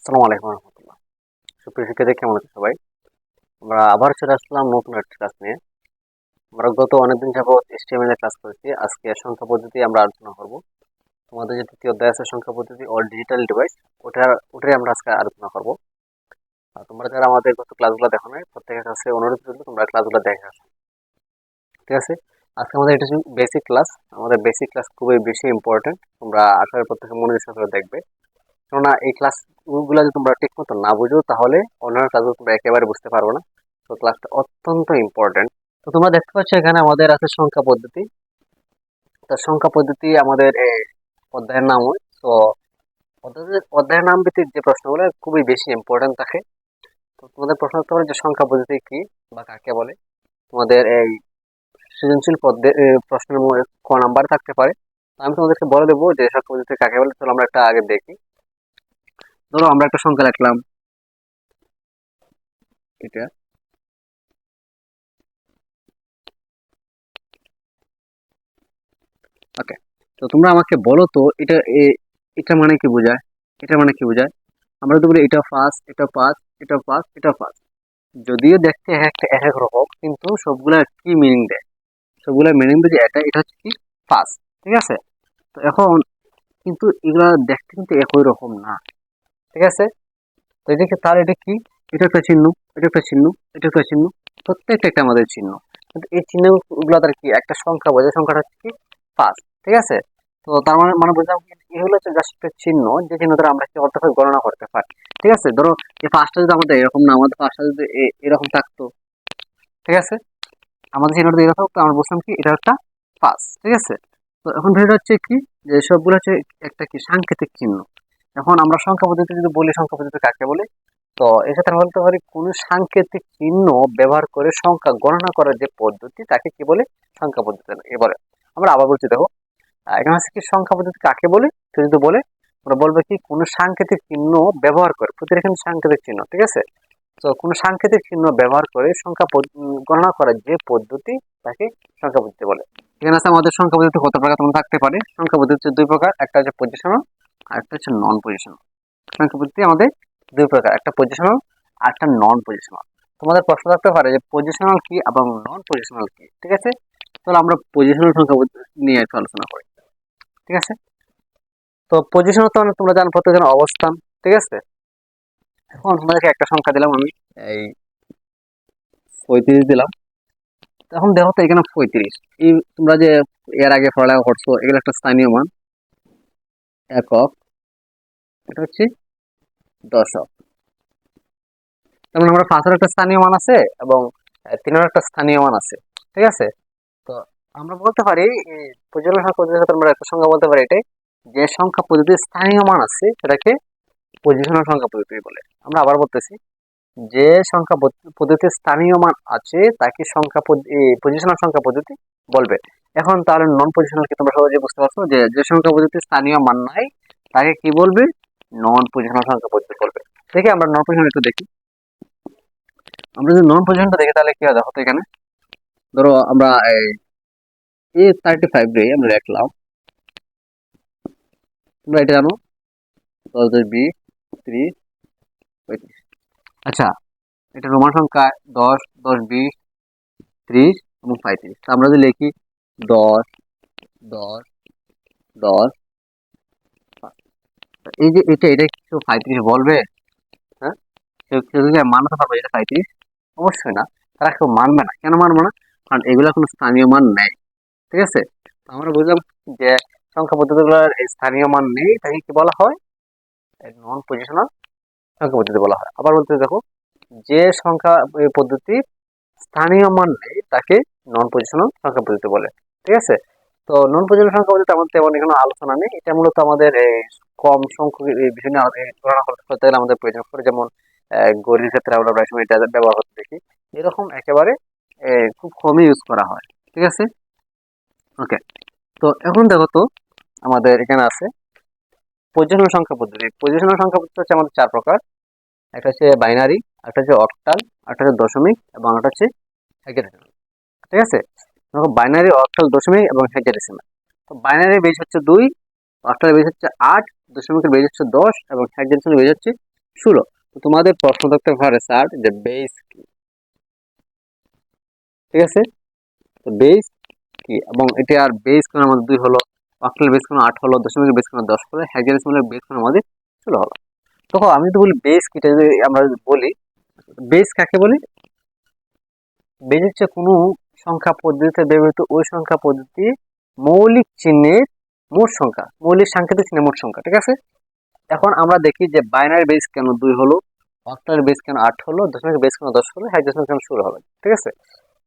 আসসালামু আলাইকুম রহমতুল্লাহ। সুপ্রিয় শিক্ষার্থী, কেমন আছো সবাই? আমরা আবার চলে আসলাম নতুন একটা ক্লাস নিয়ে। আমরা গত অনেকদিন যাবত HTML এর ক্লাস করেছি। আজকে সংখ্যা পদ্ধতি আমরা আলোচনা করব। তোমাদের যে তৃতীয় অধ্যায় আছে সংখ্যা পদ্ধতি অল ডিজিটাল ডিভাইস, ওটাই আমরা আজকে আলোচনা করব। আর তোমরা যারা আমাদের গত ক্লাসগুলো দেখো নাই, প্রত্যেকের কাছে অনুরোধ রইল তোমরা ক্লাসগুলো দেখে আসো। ঠিক আছে? আজকে আমাদের এটা বেসিক ক্লাস। আমাদের বেসিক ক্লাস খুবই বেশি ইম্পর্টেন্ট। তোমরা আশা করি প্রত্যেকে মনোযোগ সহকারে দেখবে। কেননা এই ক্লাস গুলো যদি তোমরা ঠিক মতো না বুঝো তাহলে অন্যান্য ক্লাসগুলো তোমরা একেবারে বুঝতে পারবে না। তো ক্লাসটা অত্যন্ত ইম্পর্টেন্ট। তো তোমরা দেখতে পাচ্ছ এখানে আমাদের আছে সংখ্যা পদ্ধতি। তো সংখ্যা পদ্ধতি আমাদের অধ্যায়ের নাম হয়। তো অধ্যায়ের নাম ভিত্তিক যে প্রশ্নগুলো খুবই বেশি ইম্পর্টেন্ট থাকে। তো তোমাদের প্রশ্ন হতে পারে যে সংখ্যা পদ্ধতি কি বা কাকে বলে। তোমাদের এই সৃজনশীল প্রশ্নের মধ্যে ক নাম্বার থাকতে পারে। তো আমি তোমাদেরকে বলে দেবো যে সংখ্যা পদ্ধতি কাকে বলে। চলো আমরা একটা আগে দেখি। ধরো আমরা একটা সংখ্যা লিখলাম, এটা। ওকে, তো তোমরা আমাকে বলো তো এটা মানে কি বোঝায়, এটা মানে কি বোঝায়। আমরা তো বলি এটা পাঁচ, এটা পাঁচ, এটা পাঁচ, এটা পাঁচ। যদিও দেখতে এক এক রকম, কিন্তু সবগুলা কি মিনিং দেয়, সবগুলা মিনিং যে এটা হচ্ছে কি পাঁচ। ঠিক আছে? তো এখন কিন্তু এগুলা দেখতে কিন্তু একই রকম না। ঠিক আছে? তো এদিকে তার এটা কি, এটা একটা চিহ্ন, এটা একটা চিহ্ন, এটা একটা চিহ্ন, প্রত্যেকটা একটা আমাদের চিহ্ন। কিন্তু এই চিহ্নগুলো তার কি একটা সংখ্যা বোঝায়, সংখ্যাটা হচ্ছে কি পাঁচ। ঠিক আছে? তো তার মানে মানে বুঝলাম কি এগুলো হচ্ছে জাস্ট একটা চিহ্ন, যে চিহ্ন দ্বারা আমরা কি অর্থকে গণনা করতে পারি। ঠিক আছে? ধরো এই পাঁচটা যদি আমাদের এরকম না, আমাদের পাঁচটা যদি এরকম থাকতো, ঠিক আছে, আমাদের চিহ্নটা যদি এরকম থাকতো, আমরা বুঝলাম কি এটা একটা পাঁচ। ঠিক আছে? তো এখন বিষয়টা হচ্ছে কি, যে সবগুলো হচ্ছে একটা কি সাংকেতিক চিহ্ন। এখন আমরা সংখ্যা পদ্ধতি যদি বলি সংখ্যা পদ্ধতি কাকে বলে, তো এক্ষেত্রে আমরা বলতে পারি কোন সাংকেতিক চিহ্ন ব্যবহার করে সংখ্যা গণনা করার যে পদ্ধতি তাকে কি বলে, সংখ্যা পদ্ধতি এ বলে। আমরা আবার বলছি দেখো, এখানে হচ্ছে কি সংখ্যা পদ্ধতি কাকে বলে, তো যদি বলে আমরা বলবো কি কোন সাংকেতিক চিহ্ন ব্যবহার করে, প্রতিটা এখানে সাংকেতিক চিহ্ন। ঠিক আছে? তো কোন সাংকেতিক চিহ্ন ব্যবহার করে সংখ্যা গণনা করার যে পদ্ধতি তাকে সংখ্যা পদ্ধতি বলে। এখানে আছে আমাদের সংখ্যা পদ্ধতি কত প্রকার তোমরা থাকতে পারে। সংখ্যা পদ্ধতি হচ্ছে দুই প্রকার, একটা হচ্ছে পজিশনাল আর একটা হচ্ছে নন পজিশনাল। সংখ্যা পদ্ধতি আমাদের দুই প্রকার, একটা পজিশনাল আর একটা নন পজিশনাল। তোমাদের প্রশ্ন থাকতে পারে যে পজিশনাল কি এবং নন পজিশনাল কি। ঠিক আছে? তাহলে আমরা পজিশনাল সংখ্যা পদ্ধতি নিয়ে একটু আলোচনা করি। ঠিক আছে? তো পজিশনাল তো মানে তোমরা জানো প্রত্যেকজনের অবস্থান। ঠিক আছে? এখন তোমাদেরকে একটা সংখ্যা দিলাম আমি, এই 35 দিলাম। এখন দেখো তো এখানে 35, এই তোমরা যে এর আগে পড়ালেখা করছো, এগুলো একটা স্থানীয় মান, একক, এটা হচ্ছে দশক। যেমন আমরা পাঁচের একটা স্থানীয় মান আছে এবং তিনের একটা স্থানীয় মান আছে। ঠিক আছে? তো আমরা বলতে পারি এই পর্যালোচনা সংখ্যা পদ্ধতির সাথে আমরা একটা সংখ্যা বলতে পারি এটাই, যে সংখ্যা পদ্ধতির স্থানীয় মান আছে সেটাকে পজিশনাল সংখ্যা পদ্ধতি বলে। আমরা আবার বলতেছি, যে সংখ্যা পদ্ধতির স্থানীয় মান আছে তাকে পজিশনাল সংখ্যা পদ্ধতি বলবে। এখন তাহলে নন পজিশনাল কি তোমরা সহজে বুঝতে পারছো, যে যে সংখ্যা পদ্ধতির স্থানীয় মান নাই তাকে কি বলবে, নন পজিশনাল সংখ্যা পদ্ধতি বলবে। দেখি আমরা নন পজিশনাল একটু দেখি। আমরা যদি নন পজিশনটা দেখি তাহলে কি হয় দেখো তো এখানে। ধরো আমরা A35 রে আমরা লিখলাম, তোমরা এটা জানো, 10, 20, 30, 35। আচ্ছা, এটা রোমান সংখ্যা 10, 10, 20, 30 এবং 35। আমরা যদি লিখি 10, 10, 10, এই যে এটা কেউ 35 বলবে? হ্যাঁ, কেউ যদি মানতে পারবে এটা 35? অবশ্যই না। তারা কেউ মানবে না। কেন মানবে না? কারণ এগুলা কোনো স্থানীয় মান নেই। ঠিক আছে? তো আমরা বুঝলাম যে সংখ্যা পদ্ধতিগুলোর স্থানীয় মান নেই, তাকে কি বলা হয়, নন পজিশনাল সংখ্যা পদ্ধতি বলা হয়। আবার বলতে দেখো, যে সংখ্যা পদ্ধতির স্থানীয় মান নেই তাকে নন পজিশনাল সংখ্যা পদ্ধতি বলে। ঠিক আছে? তো নন পজিশনাল সংখ্যা পদ্ধতি আমাদের তেমন এখানে আলোচনা নেই। এটা মূলত আমাদের কম সংখ্যক এই বিষয় নিয়ে তুলনা করতে গেলে আমাদের প্রয়োজন পড়ে। যেমন গড়ির ক্ষেত্রে আমরা প্রায় সময় এটা ব্যবহার করতে দেখি। এরকম একেবারে খুব কমই ইউজ করা হয়। ঠিক আছে? ওকে, তো এখন দেখো তো আমাদের এখানে আছে পজিশনাল সংখ্যা পদ্ধতি। পজিশনাল সংখ্যা পদ্ধতি হচ্ছে আমাদের চার প্রকার। একটা হচ্ছে বাইনারি, একটা হচ্ছে অক্টাল, একটা হচ্ছে দশমিক এবং একটা হচ্ছে হেক্সাডেসিমাল। ঠিক আছে? বাইনারি, অক্টাল, দশমিক এবং হেক্সাডেসিমাল। তো বাইনারি বেজ হচ্ছে 2, অক্টালের বেজ হচ্ছে 8, দশমিকের বেজ হচ্ছে 10 এবং হেক্সাডেসিমাল বেজ হচ্ছে 16। তো তোমাদের প্রশ্ন থাকতে পারে স্যার যে বেস কি, ঠিক আছে? তো বেস কি এবং এটা আর বেস কোণ আমাদের 2 হলো, অক্টাল বেস কোণ 8 হলো, দশমিকের বেস কোণ 10 হলো, হেক্সাডেসিমালের বেস কোণ আমাদের 16 হলো। দেখো আমি তো বলি বেস কিটা যদি আমরা যদি বলি, বেস কাকে বলি? বেস হচ্ছে কোনো সংখ্যা পদ্ধতিতে ব্যবহৃত ওই সংখ্যা পদ্ধতি মৌলিক চিহ্নের মোট সংখ্যা, মৌলিক সাংকেতিক চিহ্নের মোট সংখ্যা, ঠিক আছে? এখন আমরা দেখি যে বাইনারি বেস কেন 2 হলো, অক্টাল বেস কেন 8 হলো, দশমিকের বেস কেন 10 হলো, হেক্সাডেসিমাল কেন 16 হলো, ঠিক আছে?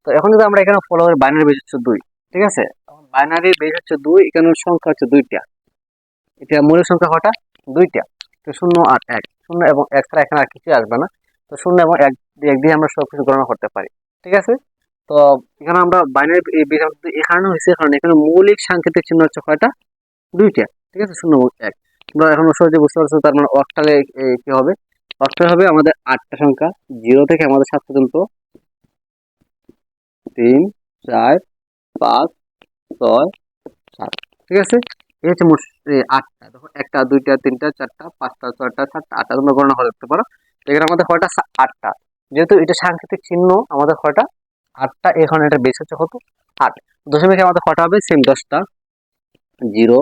তো এখন যদি আমরা এখানে ফলো করি বাইনারি বেস হচ্ছে 2, ঠিক আছে? বাইনারি বেস হচ্ছে 2, এখানে সংখ্যা হচ্ছে 2টা, এটা মৌলিক সংখ্যা কটা? 2টা। তো 0 আর 1, 0 এবং 1 ছাড়া এখানে আর কিছু আসবে না। তো 0 এবং 1 দিয়ে আমরা সবকিছু গণনা করতে পারি, ঠিক আছে? তো এখানে আমরা বাইনারি বেস এখানে হয়েছে কারণ এখানে মৌলিক সাংকেতিক চিহ্ন হচ্ছে কয়টা? 2টা, ঠিক আছে? 0 এবং 1। তোমরা এখন সহজে বুঝতে পারছো, তার মানে অক্টালে কি হবে? অক্টালে হবে আমাদের 8টা সংখ্যা, 0 থেকে আমাদের 7 পর্যন্ত, 3, 4, 5, 6, 7, ঠিক আছে? এই হচ্ছে মোট 8টা। দেখো 1টা 2টা 3টা 4টা 5টা 6টা 7টা 8টা, তোমরা গণনা করে দেখতে পারো। তো এখানে আমাদের কয়টা? 8টা। যেহেতু এটা সাংকেতিক চিহ্ন আমাদের কয়টা? 8টা। এখন এটা বেস হচ্ছে কত? 8। দশমিকে আমাদের কয়টা হবে? সেম 10টা। 0,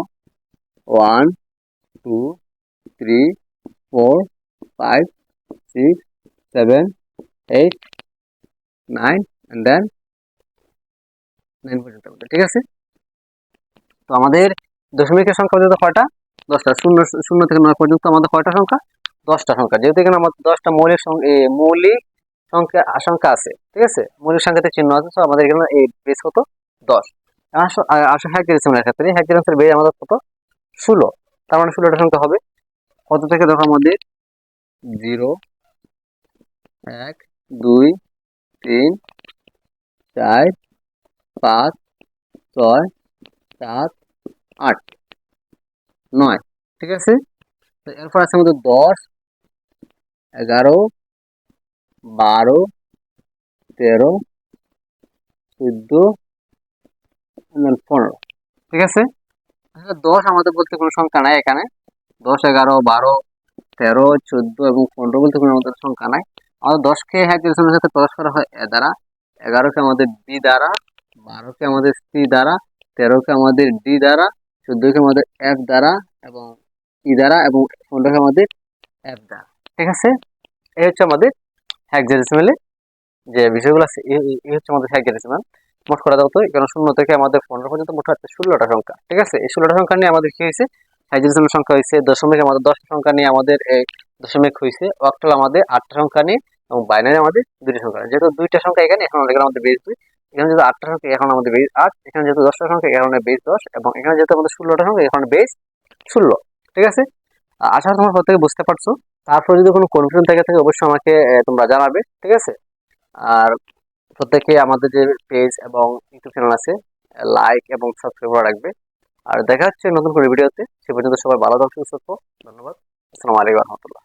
1, 2, 3, 4, 5, 6, 7, 8, 9 and then 9 পর্যন্ত, ঠিক আছে? তো আমাদের দশমিকের সংখ্যা পর্যন্ত কয়টা? 10টা। 0 থেকে 9 পর্যন্ত আমাদের কয়টা সংখ্যা? 10টা সংখ্যা। যেহেতু এখানে আমাদের 10টা মৌলিক সংখ্যা আছে, ঠিক আছে? মৌলিক সংখ্যাতে চিহ্ন আছে, তো আমাদের এখানে এই বেস কত? 10। আসো হেক্সাডেসিমালের ক্ষেত্রে, হেক্সাডেসিমালের বেস আমাদের কত? 16। তার মানে 16টা সংখ্যা হবে কত থেকে? দেখো আমাদের 0, 1, 2, 3, 4, 5, 6, 7, 8, 9, ঠিক আছে? তো এরপর আছে আমাদের 10, 11, 12, 13, 14, 15, ঠিক আছে? আসলে 10 আমাদের বলতে কোনো সংখ্যা নাই এখানে। 10, 11, 12, 13, 14 এবং 15 বলতে কোনো আমাদের সংখ্যা নাই। আমাদের 10কে হেক্সাডেসিমালের সাথে প্রকাশ করা হয় এ দ্বারা, 11কে আমাদের বি দ্বারা, 12কে আমাদের সি দ্বারা, 13কে আমাদের ডি দ্বারা, 14কে আমাদের এফ দ্বারা এবং ই দ্বারা এবং 15কে আমাদের এফ দ্বারা, ঠিক আছে? এই হচ্ছে আমাদের হেক্সাডেসিমালে যে বিষয়গুলো আছে, এই হচ্ছে আমাদের হেক্সাডেসিমাল। মোট করা দাও তো, কারণ 0 থেকে আমাদের 15 পর্যন্ত মোট হচ্ছে 16টা সংখ্যা, ঠিক আছে? এই 16টা সংখ্যা নিয়ে আমাদের কি হয়েছে? হেক্সাডেসিমাল সংখ্যা হয়েছে। দশমিক আমাদের 10টা সংখ্যা নিয়ে আমাদের এই দশমিক হয়েছে। অক্টাল আমাদের 8টা সংখ্যা নিয়ে এবং বাইনারি আমাদের 2টা সংখ্যা। যেহেতু 2টা সংখ্যা এখানে, এখন আমাদের বেস 2। এখানে যেহেতু 8টা সংখ্যা, এখন আমাদের বেস 8। এখানে যেহেতু 10টা সংখ্যা, এখানে বেস 10 এবং এখানে যেহেতু আমাদের 16টা সংখ্যা, এখানে বেস 16, ঠিক আছে? আশা করি তোমরা প্রত্যেকে বুঝতে পারছো। তারপর যদি কোনো কনফিউশন থেকে থাকে অবশ্যই আমাকে তোমরা জানাবে, ঠিক আছে? আর প্রত্যেকে আমাদের যে পেজ এবং ইউটিউব চ্যানেল আছে, লাইক এবং সাবস্ক্রাইব করে রাখবে। আর দেখা হচ্ছে নতুন কোনো ভিডিওতে। সে পর্যন্ত সবাই ভালো থাকো, সুস্থ থাকো। ধন্যবাদ। আসসালামু আলাইকুম ওয়া রাহমাতুল্লাহ।